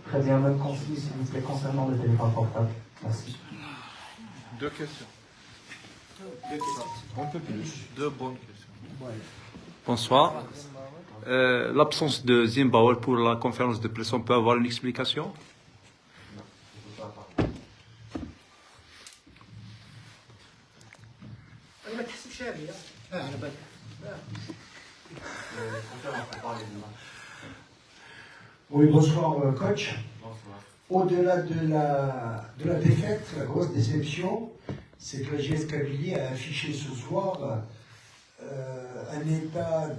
Très bien, même conseil, s'il vous plaît, concernant le téléphone portable. Merci. Deux questions. Un peu plus. Deux bonnes questions. Bonsoir. L'absence de Zimbabwe pour la conférence de presse, on peut avoir une explication? Oui, bonsoir coach. Au-delà de la défaite, la grosse déception, c'est que la JS Kabylie a affiché ce soir un état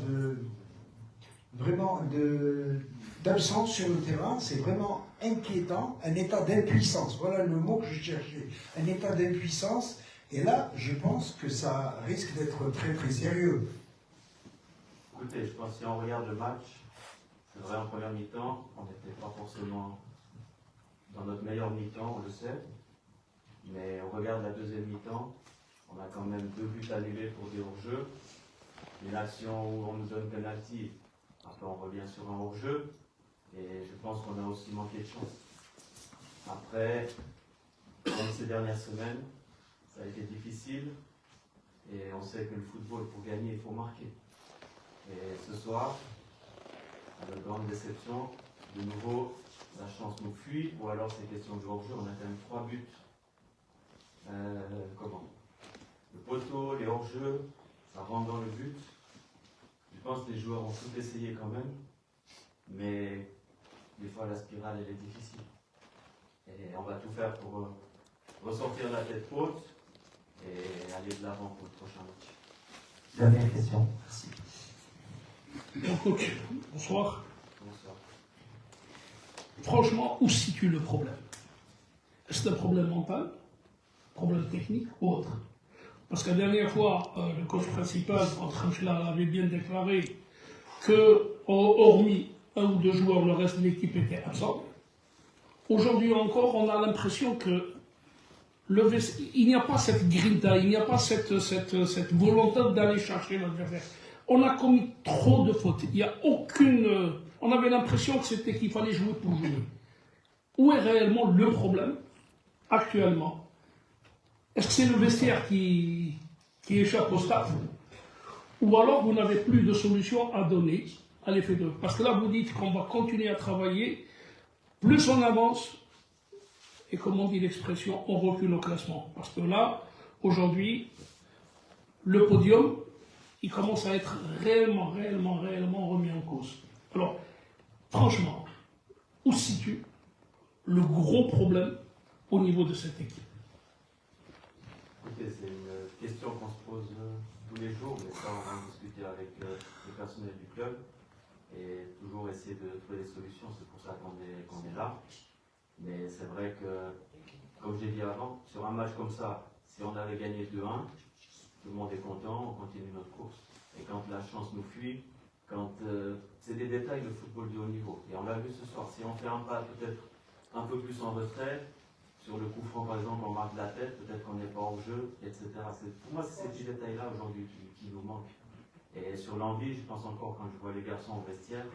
d'absence sur le terrain. C'est vraiment inquiétant, un état d'impuissance. Voilà le mot que je cherchais, un état d'impuissance. Et là, je pense que ça risque d'être très très sérieux. Écoutez, je pense que si on regarde le match, c'est vrai en première mi-temps, on n'était pas forcément dans notre meilleure mi-temps, on le sait. Mais on regarde la deuxième mi-temps, on a quand même 2 buts annulés pour des hors-jeux. Une action où on nous donne penalty, après on revient sur un hors-jeu. Et je pense qu'on a aussi manqué de chance. Après, comme ces dernières semaines, ça a été difficile. Et on sait que le football, pour gagner, il faut marquer. Et ce soir, à notre grande déception, de nouveau, la chance nous fuit, ou alors c'est question de hors-jeu, on a quand même 3 buts. Le poteau, les hors-jeux, ça rentre dans le but. Je pense que les joueurs ont tout essayé quand même, mais des fois la spirale elle est difficile. Et on va tout faire pour ressortir la tête haute et aller de l'avant pour le prochain match. Dernière question. Merci. Bon, coach, bonsoir. Bonsoir. Franchement, où se situe le problème? Est-ce un problème mental, problème technique ou autre? Parce que la dernière fois, le coach principal, Khamchela, avait bien déclaré que, hormis 1 ou 2 joueurs, le reste de l'équipe était absent. Aujourd'hui encore, on a l'impression que il n'y a pas cette grinta, il n'y a pas cette volonté d'aller chercher l'adversaire. On a commis trop de fautes. Il y a aucune. On avait l'impression que c'était qu'il fallait jouer pour jouer. Où est réellement le problème actuellement? Est-ce que c'est le vestiaire qui échappe au staff? Ou alors vous n'avez plus de solution à donner à l'effet de. Parce que là vous dites qu'on va continuer à travailler, plus on avance, et comme on dit l'expression, on recule au classement. Parce que là, aujourd'hui, le podium, il commence à être réellement remis en cause. Alors, franchement, où se situe le gros problème au niveau de cette équipe? Écoutez, c'est une question qu'on se pose tous les jours, mais ça, on va en discuter avec le personnel du club et toujours essayer de trouver des solutions. C'est pour ça qu'on est là. Mais c'est vrai que, comme j'ai dit avant, sur un match comme ça, si on avait gagné 2-1, tout le monde est content, on continue notre course. Et quand la chance nous fuit, c'est des détails de football de haut niveau. Et on l'a vu ce soir, si on fait un pas peut-être un peu plus en retrait, sur le coup franc par exemple, on marque la tête, peut-être qu'on n'est pas hors jeu, etc. Pour moi, c'est ces petits détails-là aujourd'hui qui nous manquent. Et sur l'envie, je pense encore quand je vois les garçons au vestiaire,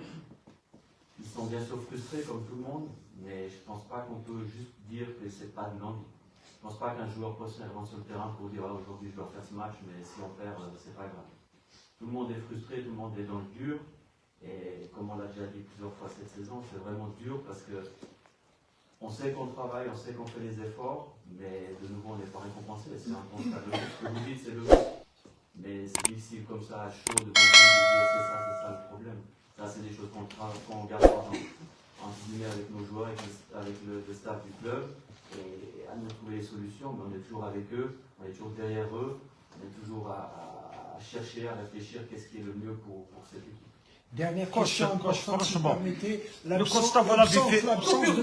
ils sont bien sûr frustrés comme tout le monde, mais je ne pense pas qu'on peut juste dire que c'est pas de l'envie. Je ne pense pas qu'un joueur professionnel rentre sur le terrain pour dire aujourd'hui je dois faire ce match, mais si on perd, c'est pas grave. Tout le monde est frustré, tout le monde est dans le dur, et comme on l'a déjà dit plusieurs fois cette saison, c'est vraiment dur parce que on sait qu'on travaille, on sait qu'on fait les efforts, mais de nouveau on n'est pas récompensé. C'est un constat de ce que vous dites, c'est le but. Mais c'est difficile comme ça, à chaud, devant vous, de dire c'est ça le problème. Ça, c'est des choses qu'on garde en guillemets avec nos joueurs, avec le staff du club, et à nous trouver les solutions, mais on est toujours avec eux, on est toujours derrière eux, on est toujours à chercher, à réfléchir qu'est-ce qui est le mieux pour cette équipe. Dernière question, si vous permettez. L'absence de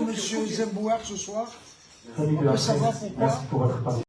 M. Zembouar ce soir, on peut savoir pourquoi. Merci pour votre parole.